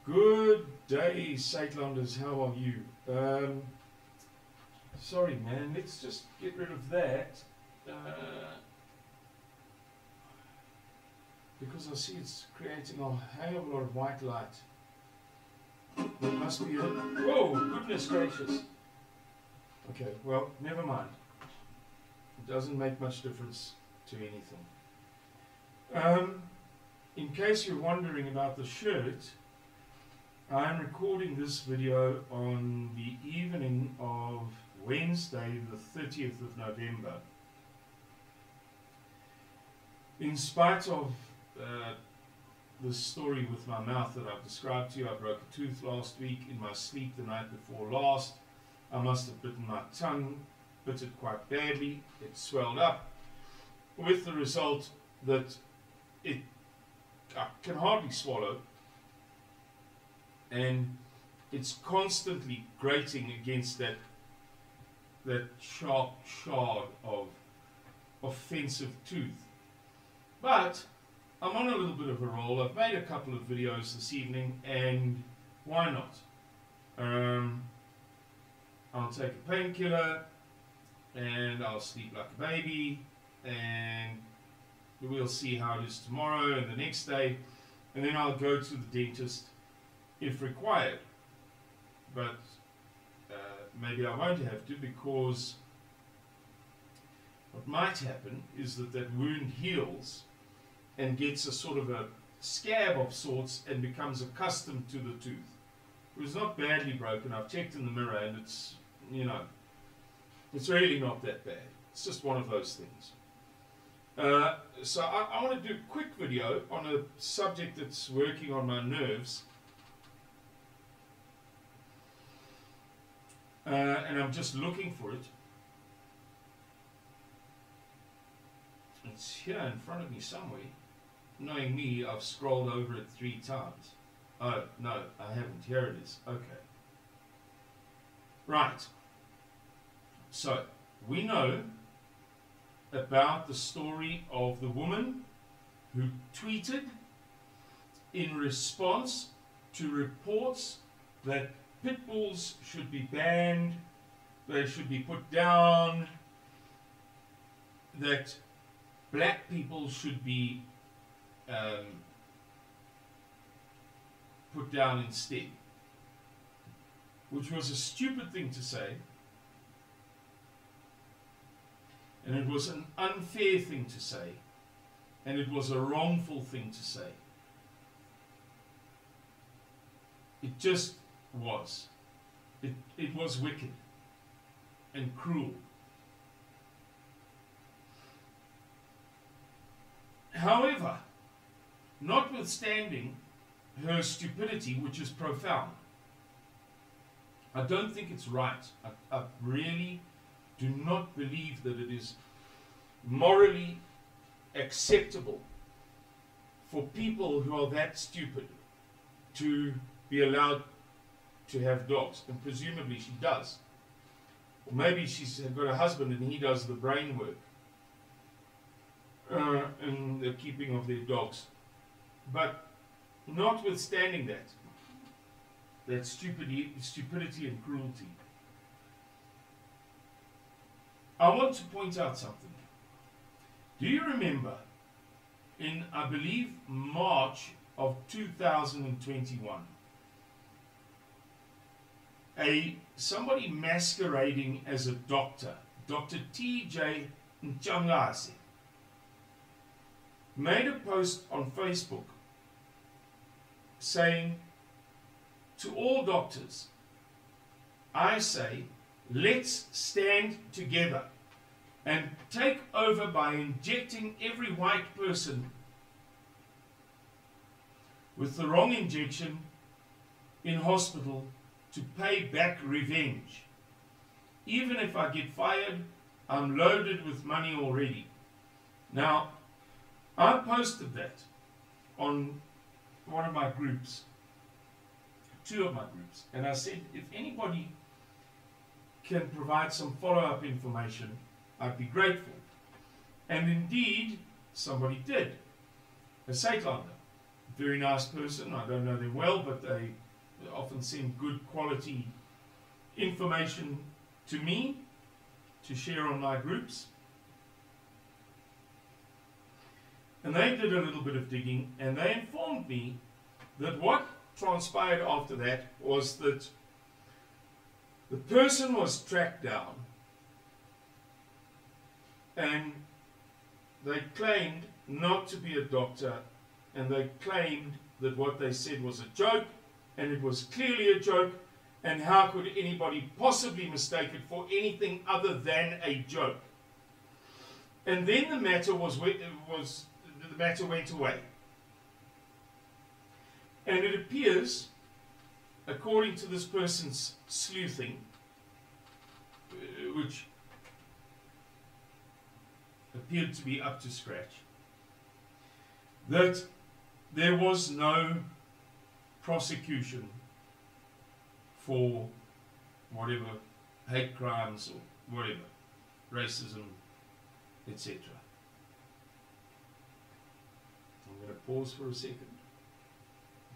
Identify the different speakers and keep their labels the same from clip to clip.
Speaker 1: Good day, Saitlanders. How are you? Sorry, man. Let's just get rid of that. Because I see it's creating a hell of a lot of white light. There must be a... Whoa, goodness gracious. Okay, well, never mind. It doesn't make much difference to anything. In case you're wondering about the shirt, I'm recording this video on the evening of Wednesday, the 30th of November. In spite of the story with my mouth that I've described to you, I broke a tooth last week in my sleep the night before last. I must have bitten my tongue, bit it quite badly. It swelled up, with the result that I can hardly swallow, and it's constantly grating against that sharp shard of offensive tooth. But I'm on a little bit of a roll. I've made a couple of videos this evening, and why not? I'll take a painkiller and I'll sleep like a baby, and we'll see how it is tomorrow and the next day, and then I'll go to the dentist if required. But maybe I won't have to, because what might happen is that wound heals and gets a sort of a scab of sorts and becomes accustomed to the tooth. It was not badly broken. I've checked in the mirror, and it's, you know, it's really not that bad. It's just one of those things. So I want to do a quick video on a subject that's working on my nerves. And I'm just looking for it. It's here in front of me somewhere. Knowing me, I've scrolled over it 3 times. Oh, no, I haven't. Here it is. Okay. Right. So, we know about the story of the woman who tweeted in response to reports that pit bulls should be banned, they should be put down, that black people should be put down instead, which was a stupid thing to say, and it was an unfair thing to say, and it was a wrongful thing to say. It just was. It was wicked and cruel. However, notwithstanding her stupidity, which is profound, I don't think it's right. I really do not believe that it is morally acceptable for people who are that stupid to be allowed to have dogs. And presumably she does. Or maybe she's got a husband and he does the brain work and the keeping of their dogs. But notwithstanding that stupidity and cruelty, I want to point out something. Do you remember in, I believe, March of 2021, somebody masquerading as a doctor, Dr. T.J. Ntshangase, made a post on Facebook saying, to all doctors, I say, let's stand together and take over by injecting every white person with the wrong injection in hospital to pay back revenge. Even if I get fired, I'm loaded with money already. Now, I posted that on one of my groups, 2 of my groups, and I said, if anybody can provide some follow-up information, I'd be grateful. And indeed, somebody did. A Saitlander very nice person. I don't know them well, but they often send good quality information to me to share on my groups. And they did a little bit of digging, and they informed me that what transpired after that was that the person was tracked down, and they claimed not to be a doctor, and they claimed that what they said was a joke, and it was clearly a joke, and how could anybody possibly mistake it for anything other than a joke? And then the matter the matter went away. And it appears, according to this person's sleuthing, which appeared to be up to scratch, that there was no prosecution for whatever, hate crimes or whatever, racism, etc. I'm going to pause for a second.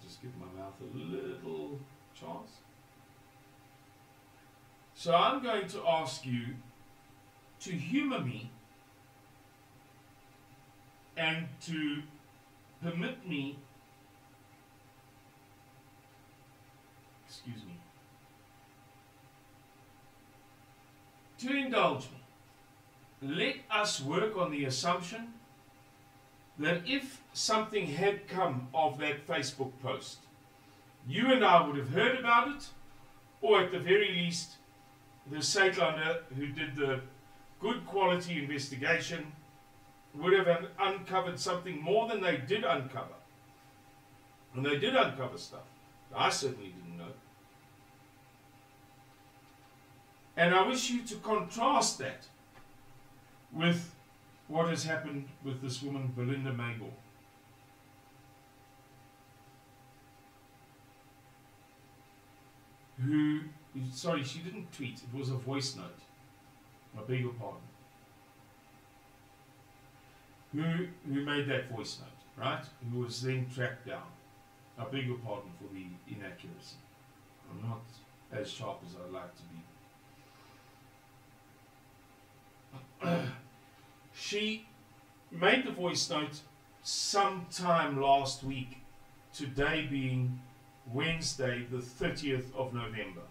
Speaker 1: Just give my mouth a little chance. So I'm going to ask you to humor me and to permit me, excuse me, to indulge me. Let us work on the assumption that if something had come of that Facebook post, you and I would have heard about it, or at the very least, the Seitlande who did the good quality investigation would have uncovered something more than they did uncover. And they did uncover stuff I certainly didn't know. And I wish you to contrast that with what has happened with this woman, Belinda Magor. Who, sorry, she didn't tweet, it was a voice note. I beg your pardon. Who made that voice note, right? Who was then tracked down. I beg your pardon for the inaccuracy. I'm not as sharp as I'd like to be. She made the voice note sometime last week, today being Wednesday, the 30th of November.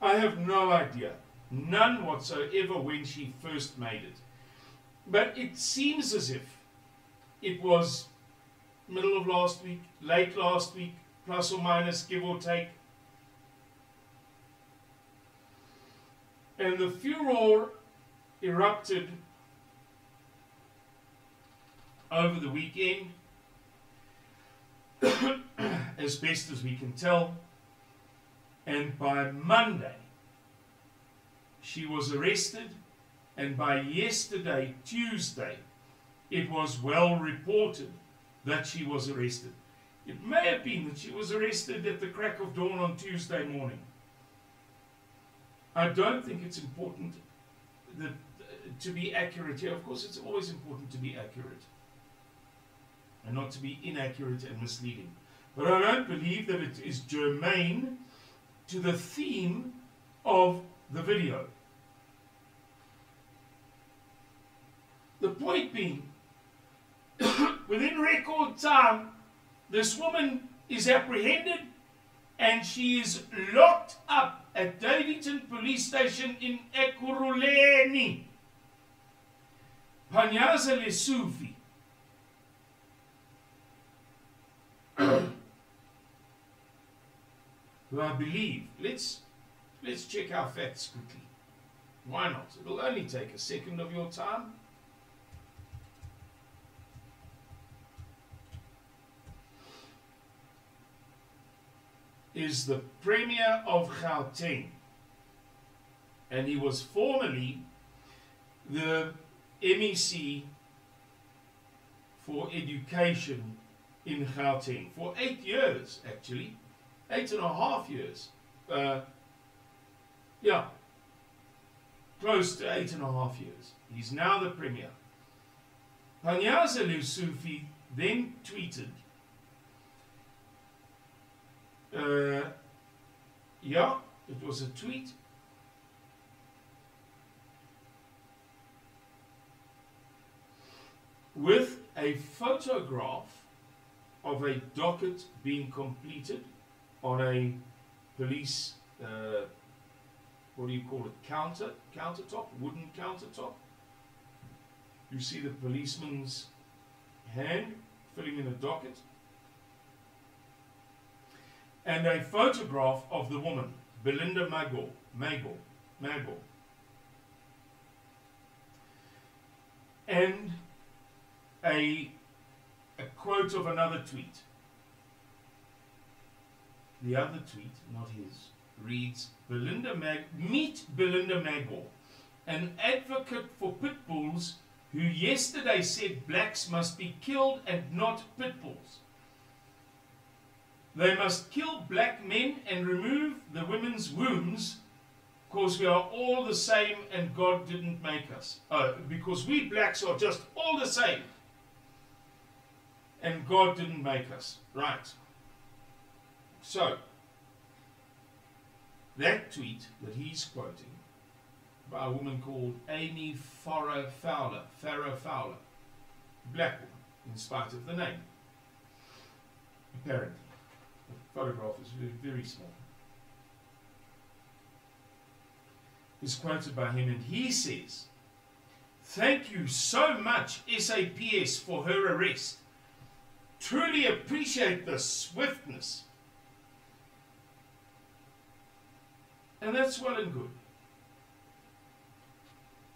Speaker 1: I have no idea, none whatsoever, when she first made it. But it seems as if it was middle of last week, late last week, plus or minus, give or take. And the furor erupted over the weekend, as best as we can tell. And by Monday, she was arrested. And by yesterday, Tuesday, it was well reported that she was arrested. It may have been that she was arrested at the crack of dawn on Tuesday morning. I don't think it's important that, to be accurate here. Of course, it's always important to be accurate and not to be inaccurate and misleading. But I don't believe that it is germane to the theme of the video. The point being, within record time, this woman is apprehended and she is locked up at Davidton Police Station in Ekurhuleni. Ntshangase Lesufi. Who I believe, let's check our facts quickly. Why not? It'll only take a second of your time. Is the Premier of Gauteng, and he was formerly the MEC for Education in Gauteng for 8 years, actually, 8.5 years. Yeah, close to 8.5 years. He's now the Premier. Ntshangase Lesufi then tweeted yeah, it was a tweet. With a photograph of a docket being completed on a police, what do you call it, countertop, wooden countertop. You see the policeman's hand filling in a docket. And a photograph of the woman, Belinda Magor. And a quote of another tweet. The other tweet, not his, reads, meet Belinda Magor, an advocate for pit bulls who yesterday said blacks must be killed and not pit bulls. They must kill black men and remove the women's wombs because we are all the same and God didn't make us. Because we blacks are just all the same and God didn't make us. Right. So, that tweet that he's quoting by a woman called Amy Farrow Fowler, black woman, in spite of the name, apparently. The photograph is very, very small. Is quoted by him, and he says, "Thank you so much, SAPS, for her arrest. Truly appreciate the swiftness." And that's well and good.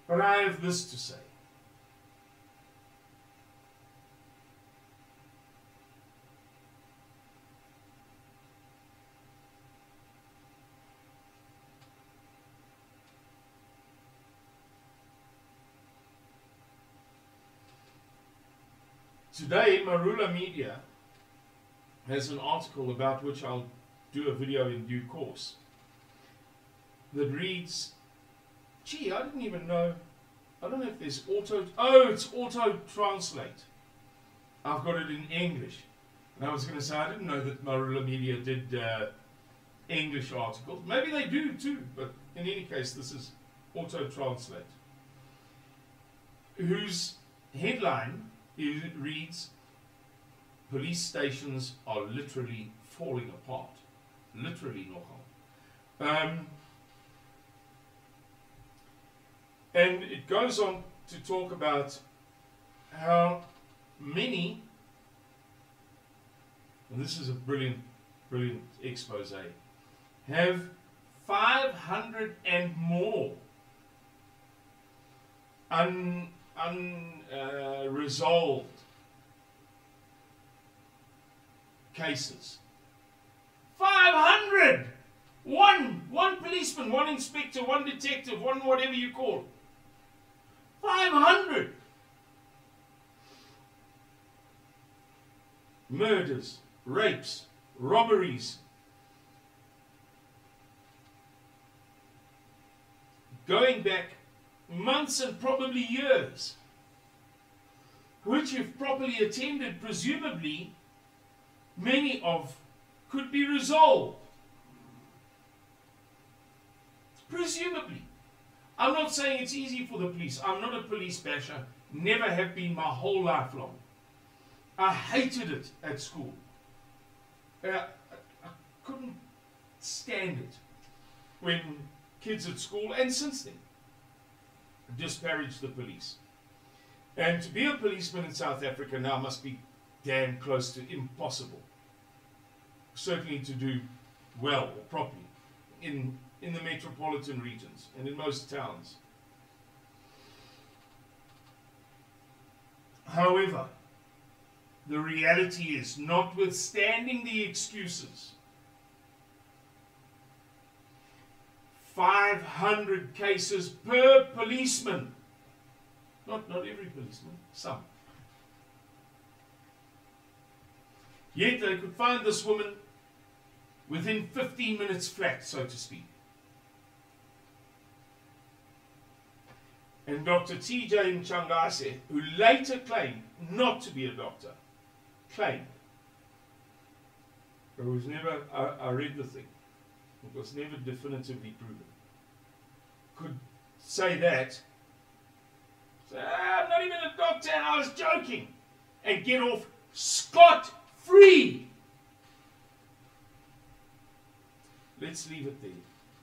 Speaker 1: But I have this to say. Today, Marula Media has an article about which I'll do a video in due course that reads, gee, I didn't even know, I don't know if there's it's auto-translate. I've got it in English. And I was going to say, I didn't know that Marula Media did English articles. Maybe they do too, but in any case, this is auto-translate. Whose headline reads, "Police stations are literally falling apart." Literally, nogal. And it goes on to talk about how many, and this is a brilliant, brilliant expose, have 500 and more unresolved cases. 500! One policeman, one inspector, one detective, one whatever you call it. 500! Murders, rapes, robberies. Going back months and probably years, which if properly attended, presumably, many of could be resolved. Presumably. I'm not saying it's easy for the police. I'm not a police basher. Never have been my whole life long. I hated it at school. I couldn't stand it when kids at school, and since then, disparaged the police. And to be a policeman in South Africa now must be damn close to impossible. Certainly to do well or properly in the metropolitan regions and in most towns. However, the reality is, notwithstanding the excuses, 500 cases per policeman. Not every policeman, some. Yet they could find this woman within 15 minutes flat, so to speak. And Dr. T.J. Ntshangase, who later claimed not to be a doctor, claimed, there was never, I read the thing, It was never definitively proven. Could say that. Say, I'm not even a doctor, I was joking. And get off scot-free. Let's leave it there.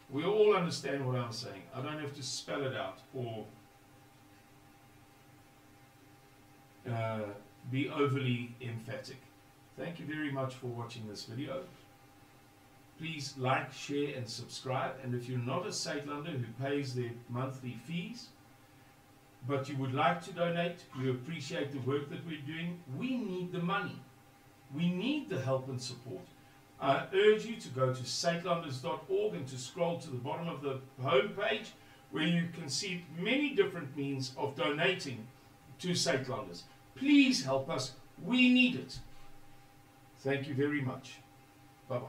Speaker 1: We all understand what I'm saying. I don't have to spell it out or be overly emphatic. Thank you very much for watching this video. Please like, share and subscribe. And if you're not a Suidlander who pays their monthly fees, but you would like to donate, you appreciate the work that we're doing, we need the money. We need the help and support. I urge you to go to Suidlanders.org and to scroll to the bottom of the home page where you can see many different means of donating to Suidlanders. Please help us. We need it. Thank you very much. Bye-bye.